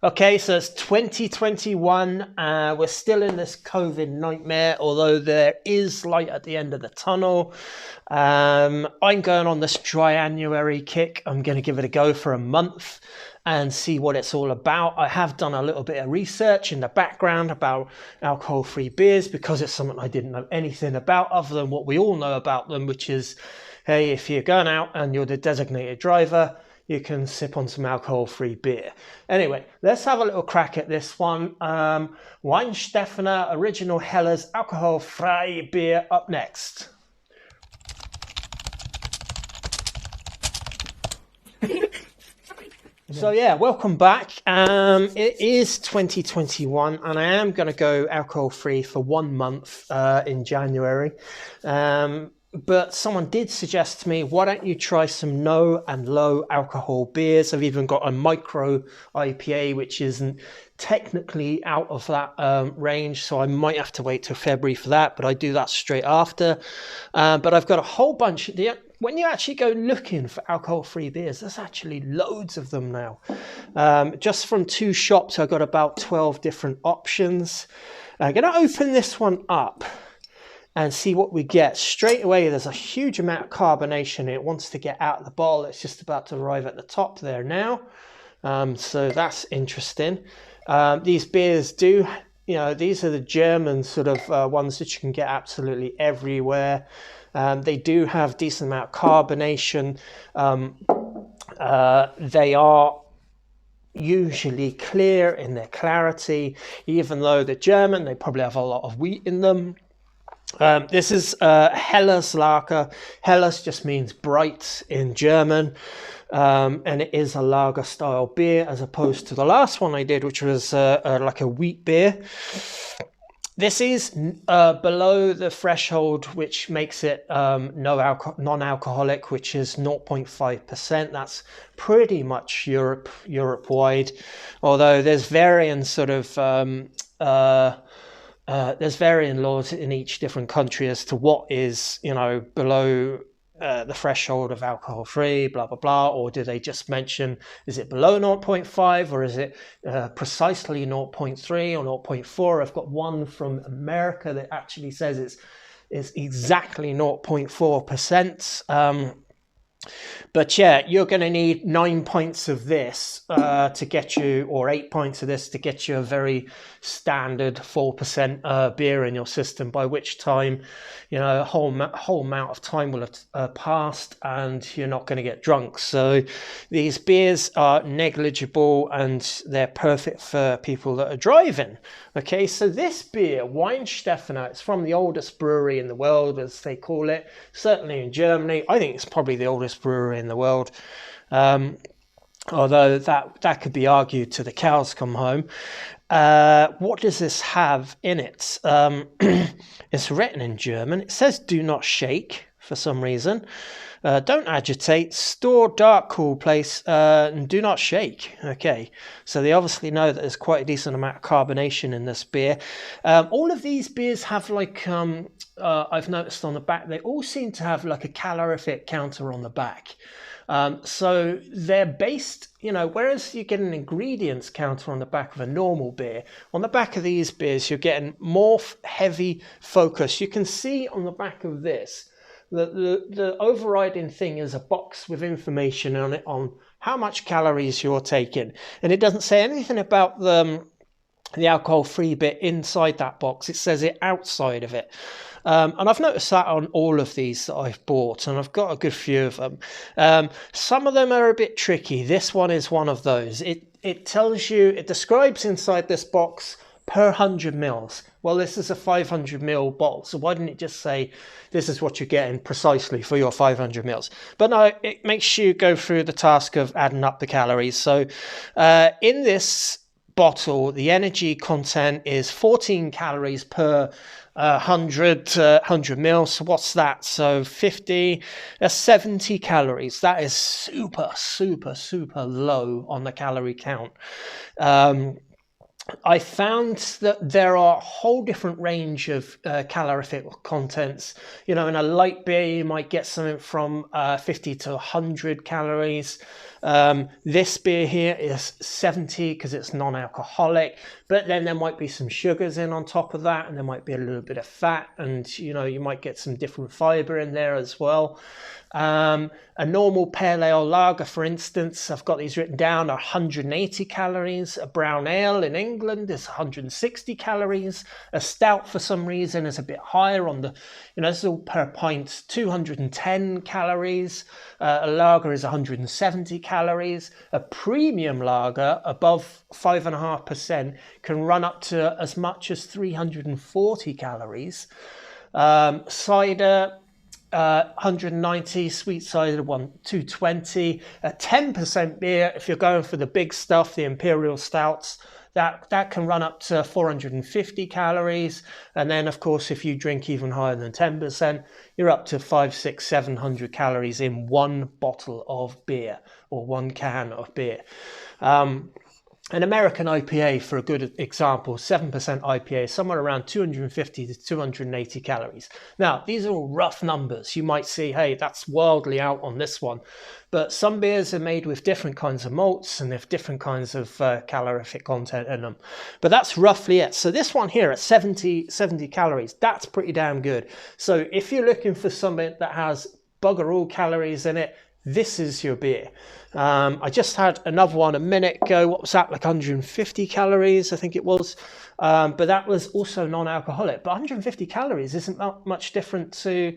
Okay, so it's 2021. We're still in this COVID nightmare, although there is light at the end of the tunnel. I'm going on this Dryjanuary kick. I'm going to give it a go for a month and see what it's all about. I have done a little bit of research in the background about alcohol-free beers because it's something I didn't know anything about other than what we all know about them, which is, hey, if you're going out and you're the designated driver, you can sip on some alcohol-free beer. Anyway, let's have a little crack at this one. Weihenstephaner Original Heller's alcohol-free beer up next. So yeah, welcome back. It is 2021 and I am going to go alcohol-free for 1 month in January. But someone did suggest to me, why don't you try some no and low alcohol beers? I've even got a micro IPA, which isn't technically out of that range, so I might have to wait till February for that, but I do that straight after. But I've got a whole bunch. When you actually go looking for alcohol-free beers, there's actually loads of them now. Just from 2 shops, I've got about 12 different options. I'm going to open this one up and see what we get. Straight away, there's a huge amount of carbonation. It wants to get out of the bottle. It's just about to arrive at the top there now. So that's interesting. These beers do, these are the German sort of ones that you can get absolutely everywhere. They do have decent amount of carbonation. They are usually clear in their clarity, even though they're German, they probably have a lot of wheat in them. This is Helles Lager. Helles just means bright in German, and it is a lager style beer as opposed to the last one I did, which was like a wheat beer. This is below the threshold, which makes it non-alcoholic, which is 0.5%. That's pretty much Europe-wide, although there's varying sort of there's varying laws in each different country as to what is, below the threshold of alcohol-free, blah, blah, blah, or do they just mention, is it below 0.5 or is it precisely 0.3 or 0.4? I've got one from America that actually says it's exactly 0.4%. But yeah, you're going to need 9 pints of this to get you, or 8 pints of this to get you a very standard 4% beer in your system, by which time, a whole amount of time will have passed and you're not going to get drunk. So these beers are negligible and they're perfect for people that are driving. Okay, so this beer, Weihenstephaner, it's from the oldest brewery in the world, as they call it, certainly in Germany. I think it's probably the oldest brewery in the world, although that could be argued till the cows come home. What does this have in it? It's written in German. It says do not shake for some reason. Don't agitate, store dark, cool place, and do not shake. Okay, so they obviously know that there's quite a decent amount of carbonation in this beer. All of these beers have like, I've noticed on the back, they all seem to have like a calorific counter on the back. So they're based, whereas you get an ingredients counter on the back of a normal beer, on the back of these beers, you're getting more heavy focus. You can see on the back of this, the overriding thing is a box with information on it on how much calories you're taking. And it doesn't say anything about the alcohol-free bit inside that box. It says it outside of it. And I've noticed that on all of these that I've bought, and I've got a good few of them. Some of them are a bit tricky. This one is one of those. It tells you, it describes inside this box per 100 mils. Well, this is a 500 ml bottle, so why didn't it just say this is what you're getting precisely for your 500 mils? But no, it makes you go through the task of adding up the calories. So in this bottle, the energy content is 14 calories per 100 mils. So what's that? So 50, 70 calories. That is super, super, super low on the calorie count. I found that there are a whole different range of calorific contents. In a light beer, you might get something from 50 to 100 calories. This beer here is 70 because it's non-alcoholic, but then there might be some sugars in on top of that, and there might be a little bit of fat, and you might get some different fiber in there as well. A normal pale ale lager, for instance, I've got these written down, are 180 calories. A brown ale in England is 160 calories. A stout, for some reason, is a bit higher on the, this is all per pint, 210 calories. A lager is 170 calories. A premium lager above 5.5% can run up to as much as 340 calories. Cider, 190, sweet cider 220. A 10% beer, if you're going for the big stuff, the imperial stouts, that can run up to 450 calories. And then, of course, if you drink even higher than 10%, you're up to 500, 600, 700 calories in one bottle of beer or one can of beer. An American IPA, for a good example, 7% IPA, somewhere around 250 to 280 calories. Now, these are all rough numbers. You might see, hey, that's wildly out on this one. But some beers are made with different kinds of malts and have different kinds of calorific content in them. But that's roughly it. So this one here at 70 calories, that's pretty damn good. So if you're looking for something that has bugger all calories in it, this is your beer. I just had another one a minute ago. What was that? Like 150 calories, I think it was. But that was also non-alcoholic. But 150 calories isn't much different to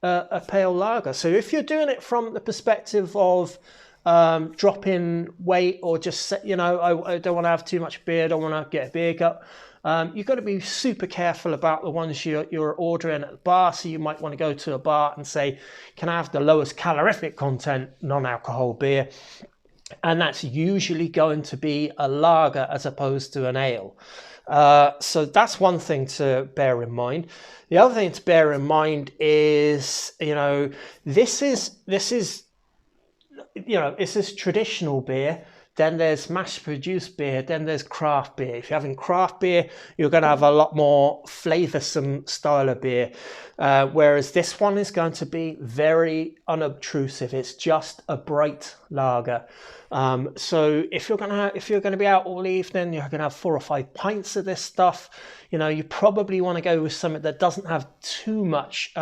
a pale lager. So if you're doing it from the perspective of dropping weight, or just, I don't want to have too much beer, I don't want to get a beer gut, you've got to be super careful about the ones you're ordering at the bar. So you might want to go to a bar and say, can I have the lowest calorific content non-alcohol beer? And that's usually going to be a lager as opposed to an ale. So that's one thing to bear in mind. The other thing to bear in mind is, this is traditional beer. Then there's mass-produced beer, then there's craft beer. If you're having craft beer, you're going to have a lot more flavoursome style of beer, whereas this one is going to be very unobtrusive. It's just a bright lager. So if you're going to be out all evening, you're going to have 4 or 5 pints of this stuff. You probably want to go with something that doesn't have too much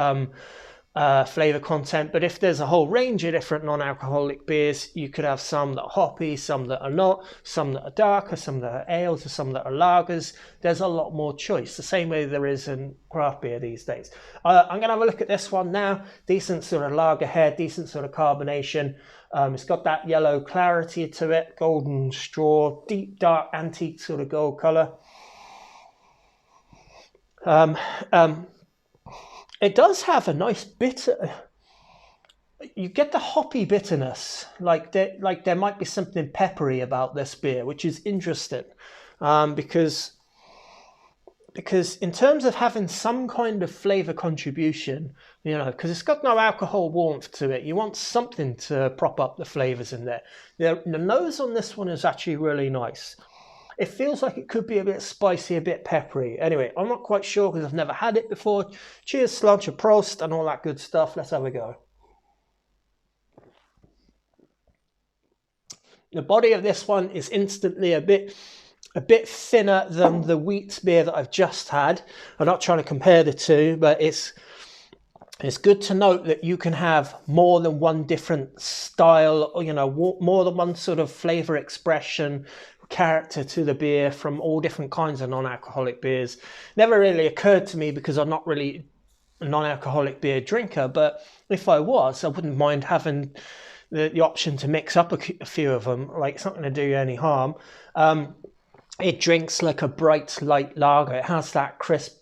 flavor content. But if there's a whole range of different non-alcoholic beers, you could have some that are hoppy, some that are not, some that are darker, some that are ales, or some that are lagers. There's a lot more choice, the same way there is in craft beer these days. I'm going to have a look at this one now. Decent sort of lager head, decent sort of carbonation. It's got that yellow clarity to it, golden straw, deep dark antique sort of gold color. It does have a nice bitter. You get the hoppy bitterness, like there might be something peppery about this beer, which is interesting, because in terms of having some kind of flavor contribution, because it's got no alcohol warmth to it, you want something to prop up the flavors in there. The nose on this one is actually really nice. It feels like it could be a bit spicy, a bit peppery. Anyway, I'm not quite sure because I've never had it before. Cheers, sláinte, prost, and all that good stuff. Let's have a go. The body of this one is instantly a bit thinner than the wheat beer that I've just had. I'm not trying to compare the two, but it's good to note that you can have more than one different style, or more than one sort of flavor expression, character to the beer from all different kinds of non-alcoholic beers. Never really occurred to me because I'm not really a non-alcoholic beer drinker, but if I was, I wouldn't mind having the option to mix up a few of them. Like, it's not going to do you any harm. It drinks like a bright light lager. It has that crisp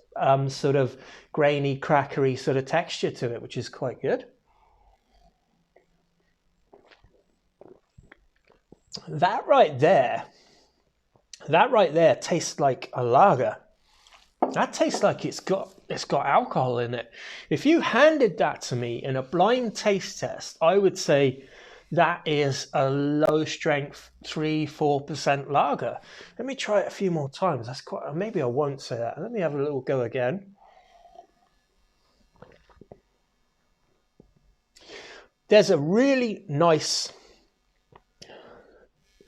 sort of grainy, crackery sort of texture to it, which is quite good. That right there tastes like a lager. That tastes like it's got alcohol in it. If you handed that to me in a blind taste test, I would say that is a low strength 3-4% lager. Let me try it a few more times. Maybe I won't say that. Let me have a little go again. There's a really nice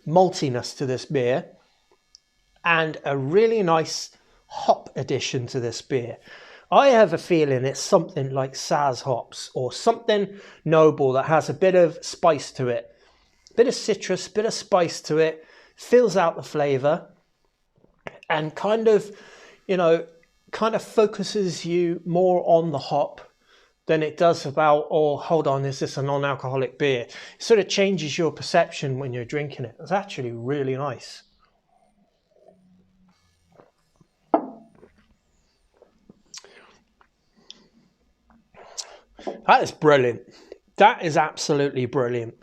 maltiness to this beer and a really nice hop addition to this beer. I have a feeling it's something like Saz hops or something noble that has a bit of spice to it. A bit of citrus, bit of spice to it, fills out the flavour and kind of, you know, kind of focuses you more on the hop than it does about, oh, hold on, is this a non-alcoholic beer? It sort of changes your perception when you're drinking it. It's actually really nice. That is brilliant. That is absolutely brilliant.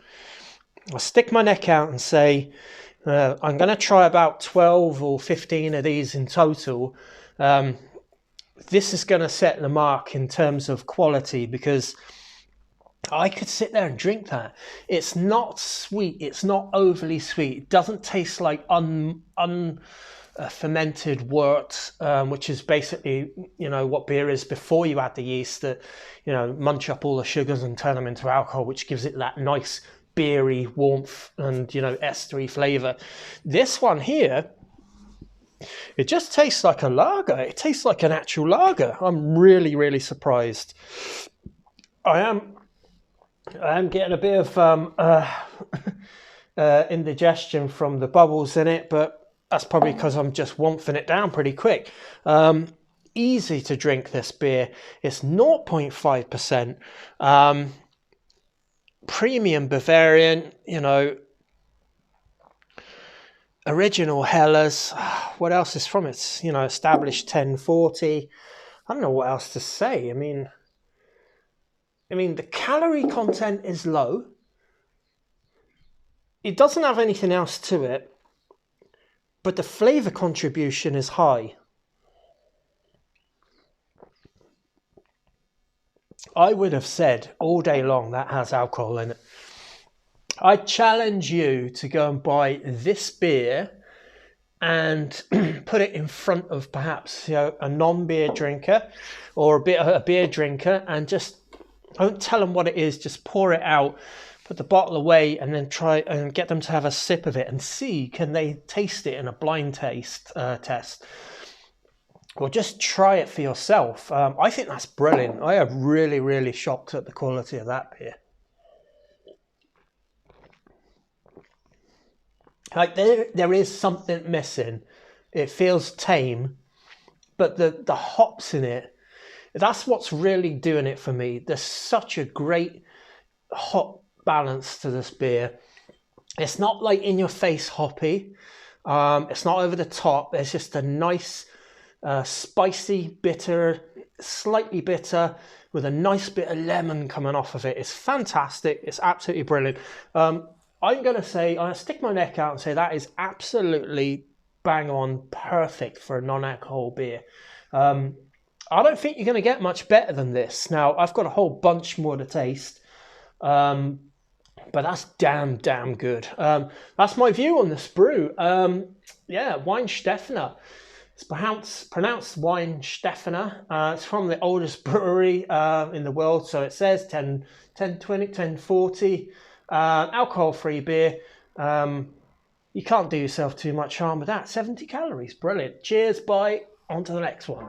I'll stick my neck out and say I'm going to try about 12 or 15 of these in total. This is going to set the mark in terms of quality because I could sit there and drink that. It's not sweet. It's not overly sweet. It doesn't taste like fermented wort, which is basically, you know, what beer is before you add the yeast that, you know, munch up all the sugars and turn them into alcohol, which gives it that nice beery warmth and, you know, estery flavour. This one here, it just tastes like a lager. It tastes like an actual lager. I'm really, really surprised. I am getting a bit of indigestion from the bubbles in it, but that's probably because I'm just womphing it down pretty quick. Easy to drink, this beer. It's 0.5%. Premium Bavarian, you know, original Helles. What else is from it? You know, established 1040. I don't know what else to say. I mean, the calorie content is low. It doesn't have anything else to it, but the flavour contribution is high. I would have said all day long that has alcohol in it. I challenge you to go and buy this beer and put it in front of perhaps, you know, a non-beer drinker or a beer drinker, and just don't tell them what it is. Just pour it out, put the bottle away, and then try and get them to have a sip of it and see, can they taste it in a blind taste test. Or just try it for yourself. I think that's brilliant. I am really, really shocked at the quality of that beer. Like there is something missing. It feels tame, but the hops in it, that's what's really doing it for me. There's such a great hop balance to this beer. It's not like in your face hoppy. It's not over the top. There's just a nice spicy, bitter, slightly bitter with a nice bit of lemon coming off of it. It's fantastic. It's absolutely brilliant. I'm going to stick my neck out and say that is absolutely bang on perfect for a non-alcohol beer. I don't think you're going to get much better than this. Now, I've got a whole bunch more to taste, but that's damn good. That's my view on this brew. Weihenstephaner. It's pronounced Weihenstephaner. It's from the oldest brewery in the world, so it says 1040. Alcohol-free beer. You can't do yourself too much harm with that. 70 calories. Brilliant. Cheers, bye. On to the next one.